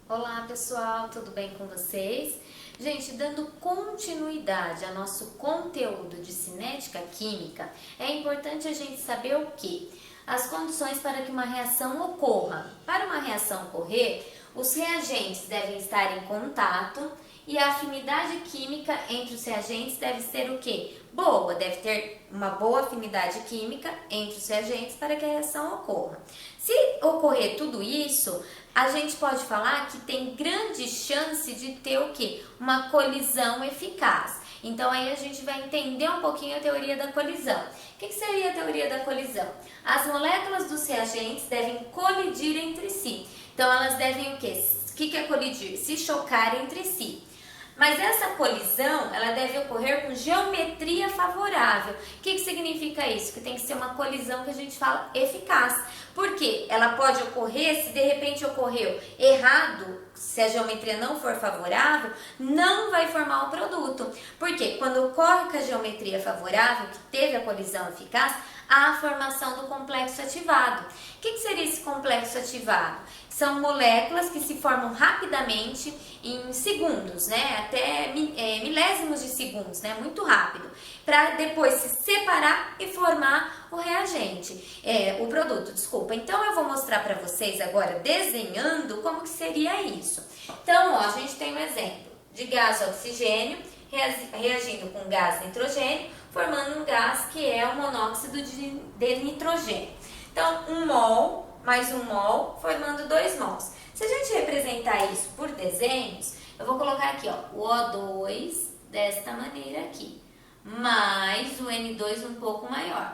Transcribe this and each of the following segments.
Olá pessoal, tudo bem com vocês? Gente, dando continuidade ao nosso conteúdo de cinética química, é importante a gente saber o que? As condições para que uma reação ocorra. Para uma reação ocorrer, os reagentes devem estar em contato e a afinidade química entre os reagentes deve ser o quê? Boa, deve ter uma boa afinidade química entre os reagentes para que a reação ocorra. Se ocorrer tudo isso, a gente pode falar que tem grande chance de ter o quê? Uma colisão eficaz. Então aí a gente vai entender um pouquinho a teoria da colisão. O que seria a teoria da colisão? As moléculas dos reagentes devem colidir entre si. Então elas devem o quê? O que é colidir? Se chocar entre si. Mas essa colisão, ela deve ocorrer com geometria favorável. O que significa isso? Que tem que ser uma colisão que a gente fala eficaz. Por quê? Ela pode ocorrer, se de repente ocorreu errado, se a geometria não for favorável, não vai formar o produto. Por quê? Quando ocorre com a geometria favorável, que teve a colisão eficaz, há a formação do complexo ativado. O que seria esse complexo ativado? São moléculas que se formam rapidamente em segundos, né? Até milésimos de segundos, né? Muito rápido, para depois se separar e formar o reagente, o produto, desculpa. Então eu vou mostrar para vocês agora desenhando como que seria isso. Então, ó, a gente tem um exemplo de gás oxigênio reagindo com gás nitrogênio, formando um gás que é o monóxido de nitrogênio. Então, 1 mol mais 1 mol, formando 2 mols. Se a gente representar isso por desenhos, eu vou colocar aqui, ó, o O2 desta maneira aqui, mais o N2 um pouco maior.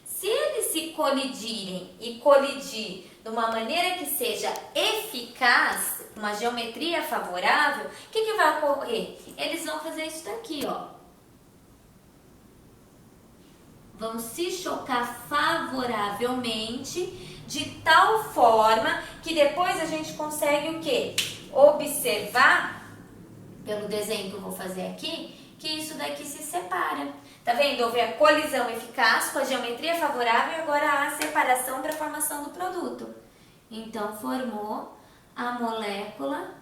Se eles se colidirem e colidir de uma maneira que seja eficaz, uma geometria favorável, o que vai ocorrer? Eles vão fazer isso daqui, ó. Vão se chocar favoravelmente de tal forma que depois a gente consegue o quê? Observar, pelo desenho que eu vou fazer aqui, que isso daqui se separa. Tá vendo? Houve a colisão eficaz com a geometria favorável e agora há a separação para a formação do produto. Então, formou a molécula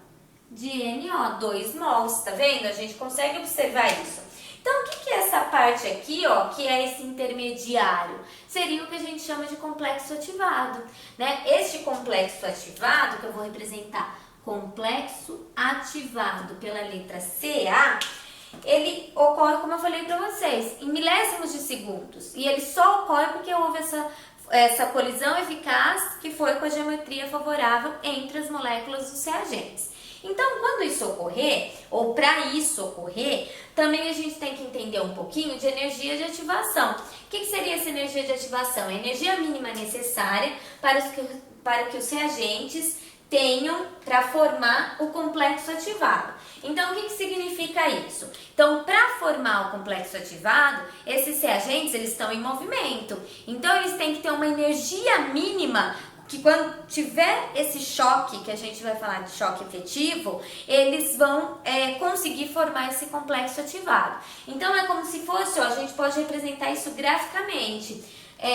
de NO, 2 mols, tá vendo? A gente consegue observar isso. Então, o que é essa parte aqui, ó, que é esse intermediário? Seria o que a gente chama de complexo ativado, né? Este complexo ativado, que eu vou representar complexo ativado pela letra CA, ele ocorre, como eu falei para vocês, em milésimos de segundos. E ele só ocorre porque houve essa colisão eficaz que foi com a geometria favorável entre as moléculas dos reagentes. Então, quando isso ocorrer, ou para isso ocorrer, também a gente tem que entender um pouquinho de energia de ativação. O que seria essa energia de ativação? A energia mínima necessária para que os reagentes tenham para formar o complexo ativado. Então, o que significa isso? Então, para formar o complexo ativado, esses reagentes eles estão em movimento. Então, eles têm que ter uma energia mínima que quando tiver esse choque, que a gente vai falar de choque efetivo, eles vão conseguir formar esse complexo ativado. Então, é como se fosse, ó, a gente pode representar isso graficamente,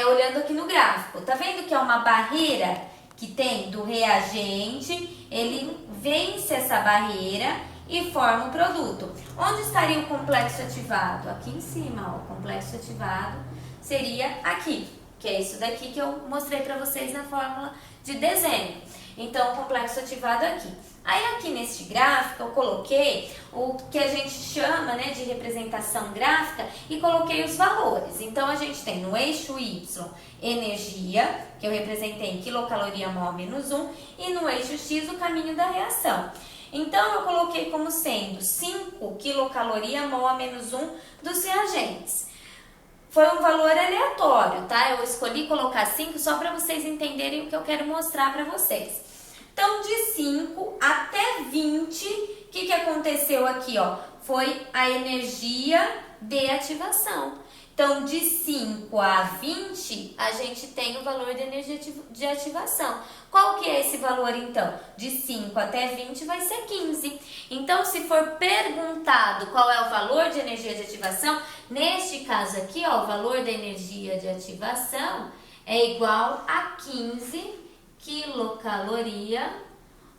olhando aqui no gráfico. Tá vendo que é uma barreira que tem do reagente, ele vence essa barreira e forma um produto. Onde estaria o complexo ativado? Aqui em cima, ó, o complexo ativado seria aqui, que é isso daqui que eu mostrei para vocês na fórmula de desenho. Então, o complexo ativado aqui. Aí aqui neste gráfico eu coloquei o que a gente chama, né, de representação gráfica e coloquei os valores. Então, a gente tem no eixo Y energia, que eu representei em quilocaloria mol menos 1, e no eixo X o caminho da reação. Então, eu coloquei como sendo 5 quilocaloria mol a menos 1 dos reagentes. Foi um valor aleatório, tá? Eu escolhi colocar 5 só para vocês entenderem o que eu quero mostrar para vocês. Então, de 5 até 20, o que aconteceu aqui, ó? Foi a energia de ativação. Então, de 5 a 20, a gente tem o valor de energia de ativação. Qual que é esse valor, então? De 5 até 20 vai ser 15. Então, se for perguntado qual é o valor de energia de ativação, neste caso aqui, ó, o valor da energia de ativação é igual a 15 kcal quilocaloria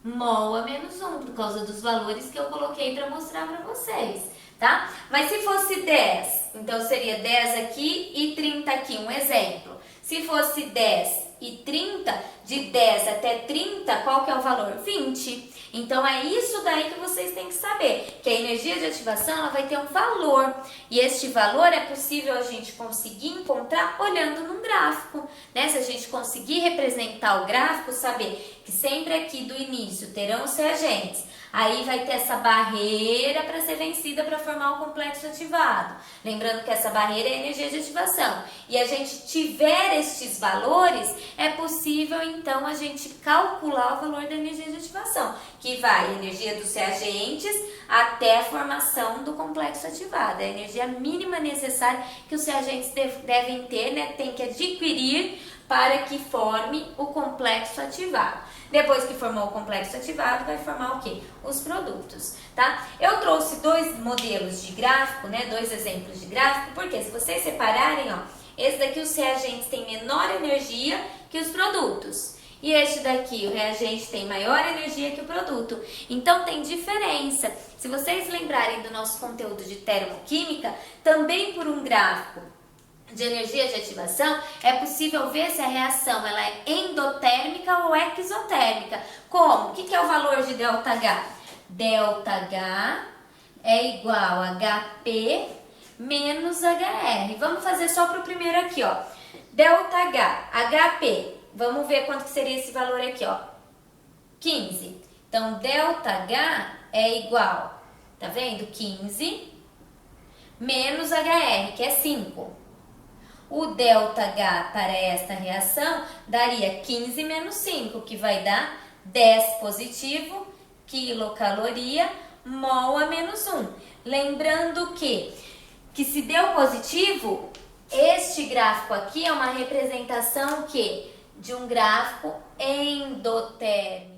mol a menos 1, por causa dos valores que eu coloquei para mostrar para vocês, tá? Mas se fosse 10, então seria 10 aqui e 30 aqui, um exemplo. Se fosse 10 e 30, de 10 até 30, qual que é o valor? 20. Então é isso daí que vocês têm que saber, que a energia de ativação ela vai ter um valor, e este valor é possível a gente conseguir encontrar olhando num gráfico, né? Se a gente conseguir representar o gráfico, saber que sempre aqui do início terão os reagentes, aí vai ter essa barreira para ser vencida para formar o complexo ativado. Lembrando que essa barreira é a energia de ativação. E a gente tiver estes valores, é possível então a gente calcular o valor da energia de ativação, que vai a energia dos reagentes até a formação do complexo ativado. É a energia mínima necessária que os reagentes devem ter, né? Tem que adquirir para que forme o complexo ativado. Depois que formou o complexo ativado, vai formar o quê? Os produtos, tá? Eu trouxe dois modelos de gráfico, né? Dois exemplos de gráfico, porque se vocês separarem, ó, esse daqui os reagentes têm menor energia que os produtos. E este daqui, o reagente tem maior energia que o produto. Então tem diferença. Se vocês lembrarem do nosso conteúdo de termoquímica, também por um gráfico de energia de ativação, é possível ver se a reação ela é endotérmica ou exotérmica. Como? O que é o valor de ΔH? ΔH é igual a HP menos HR. Vamos fazer só para o primeiro aqui, ó. ΔH, HP, vamos ver quanto que seria esse valor aqui, ó. 15. Então, ΔH é igual, tá vendo? 15 menos HR, que é 5. O ΔH para esta reação daria 15 menos 5, que vai dar 10 positivo, quilocaloria, mol a menos 1. Lembrando que se deu positivo, este gráfico aqui é uma representação de um gráfico endotérmico.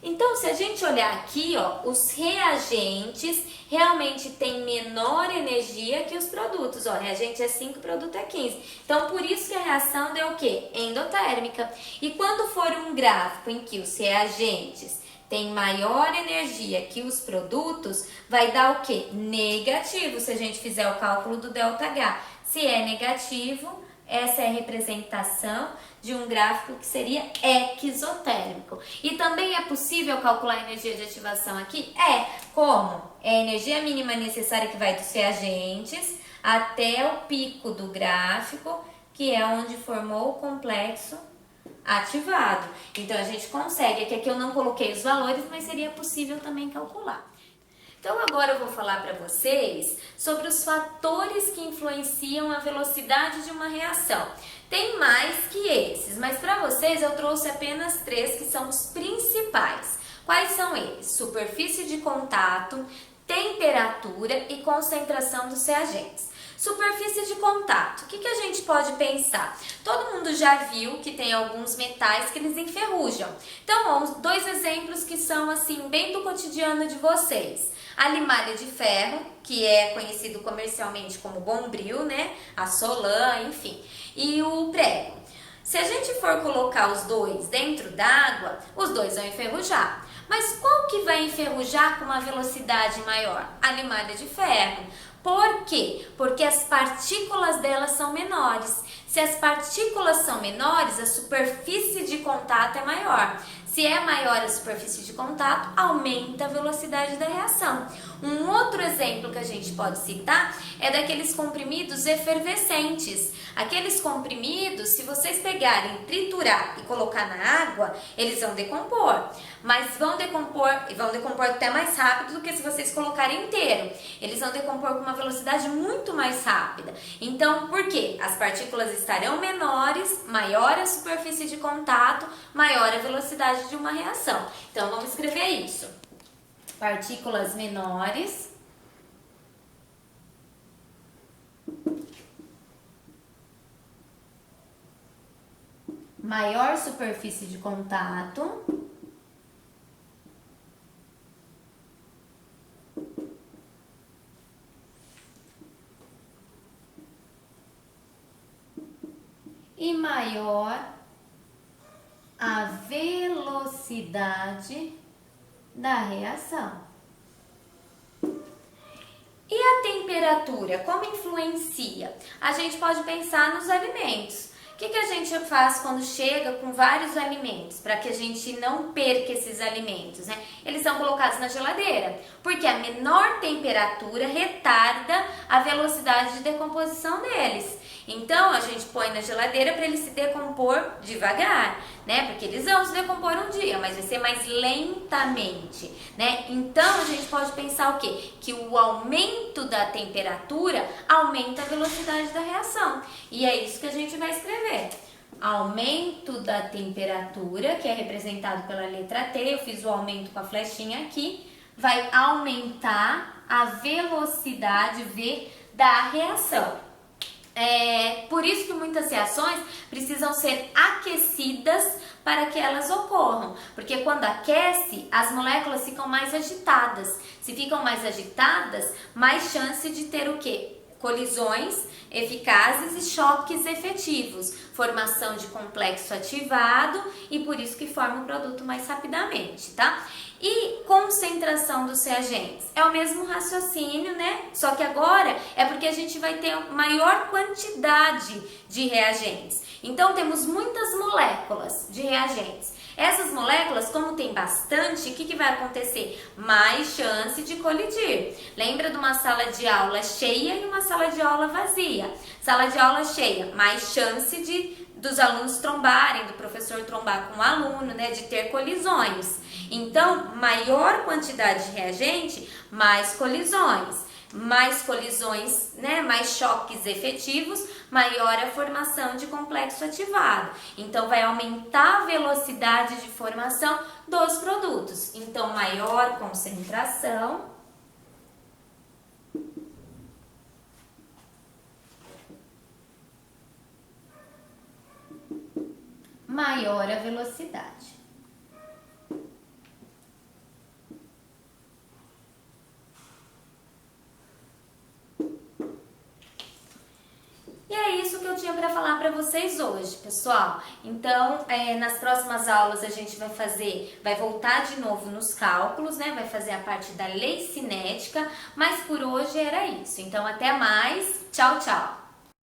Então, se a gente olhar aqui, ó, os reagentes realmente têm menor energia que os produtos. Ó, reagente é 5, produto é 15. Então, por isso que a reação deu o quê? Endotérmica. E quando for um gráfico em que os reagentes têm maior energia que os produtos, vai dar o quê? Negativo, se a gente fizer o cálculo do ΔH. Se é negativo, essa é a representação de um gráfico que seria exotérmico. E também é possível calcular a energia de ativação aqui? Como? É a energia mínima necessária que vai dos reagentes até o pico do gráfico, que é onde formou o complexo ativado. Então, a gente consegue, aqui eu não coloquei os valores, mas seria possível também calcular. Então, agora eu vou falar para vocês sobre os fatores que influenciam a velocidade de uma reação. Tem mais que esses, mas para vocês eu trouxe apenas 3 que são os principais. Quais são eles? Superfície de contato, temperatura e concentração dos reagentes. Superfície de contato. O que a gente pode pensar? Todo mundo já viu que tem alguns metais que eles enferrujam. Então, 2 exemplos que são assim bem do cotidiano de vocês. A limalha de ferro, que é conhecido comercialmente como bombril, né? A Solan, enfim. E o prego. Se a gente for colocar os dois dentro d'água, os dois vão enferrujar. Mas qual que vai enferrujar com uma velocidade maior? A limalha de ferro. Por quê? Porque as partículas delas são menores. Se as partículas são menores, a superfície de contato é maior. Se é maior a superfície de contato, aumenta a velocidade da reação. Um outro exemplo que a gente pode citar é daqueles comprimidos efervescentes. Aqueles comprimidos, se vocês pegarem, triturar e colocar na água, eles vão decompor. Mas vão decompor até mais rápido do que se vocês colocarem inteiro. Eles vão decompor com uma velocidade muito mais rápida. Então, por quê? As partículas estarão menores, maior a superfície de contato, maior a velocidade de uma reação. Então, vamos escrever isso. Partículas menores, maior superfície de contato, e maior a velocidade velocidade da reação. E a temperatura, como influencia? A gente pode pensar nos alimentos. O que a gente faz quando chega com vários alimentos, para que a gente não perca esses alimentos, né? Eles são colocados na geladeira, porque a menor temperatura retarda a velocidade de decomposição deles. Então, a gente põe na geladeira para eles se decompor devagar, né? Porque eles vão se decompor um dia, mas vai ser mais lentamente, né? Então, a gente pode pensar o quê? Que o aumento da temperatura aumenta a velocidade da reação. E é isso que a gente vai escrever. Aumento da temperatura, que é representado pela letra T, eu fiz o aumento com a flechinha aqui, vai aumentar a velocidade V da reação. Por isso que muitas reações precisam ser aquecidas para que elas ocorram, porque quando aquece, as moléculas ficam mais agitadas. Se ficam mais agitadas, mais chance de ter o quê? Colisões eficazes e choques efetivos, formação de complexo ativado e por isso que forma o produto mais rapidamente, tá? E concentração dos reagentes? É o mesmo raciocínio, né? Só que agora é porque a gente vai ter maior quantidade de reagentes. Então, temos muitas moléculas de reagentes. Essas moléculas, como tem bastante, o que vai acontecer? Mais chance de colidir. Lembra de uma sala de aula cheia e uma sala de aula vazia? Sala de aula cheia, mais chance dos alunos trombarem, do professor trombar com o aluno, né? De ter colisões. Então, maior quantidade de reagente, mais colisões. Mais colisões, né, mais choques efetivos, maior a formação de complexo ativado. Então, vai aumentar a velocidade de formação dos produtos. Então, maior concentração, maior a velocidade. E é isso que eu tinha para falar para vocês hoje, pessoal. Então, nas próximas aulas a gente vai voltar de novo nos cálculos, né? Vai fazer a parte da lei cinética, mas por hoje era isso. Então, até mais. Tchau, tchau.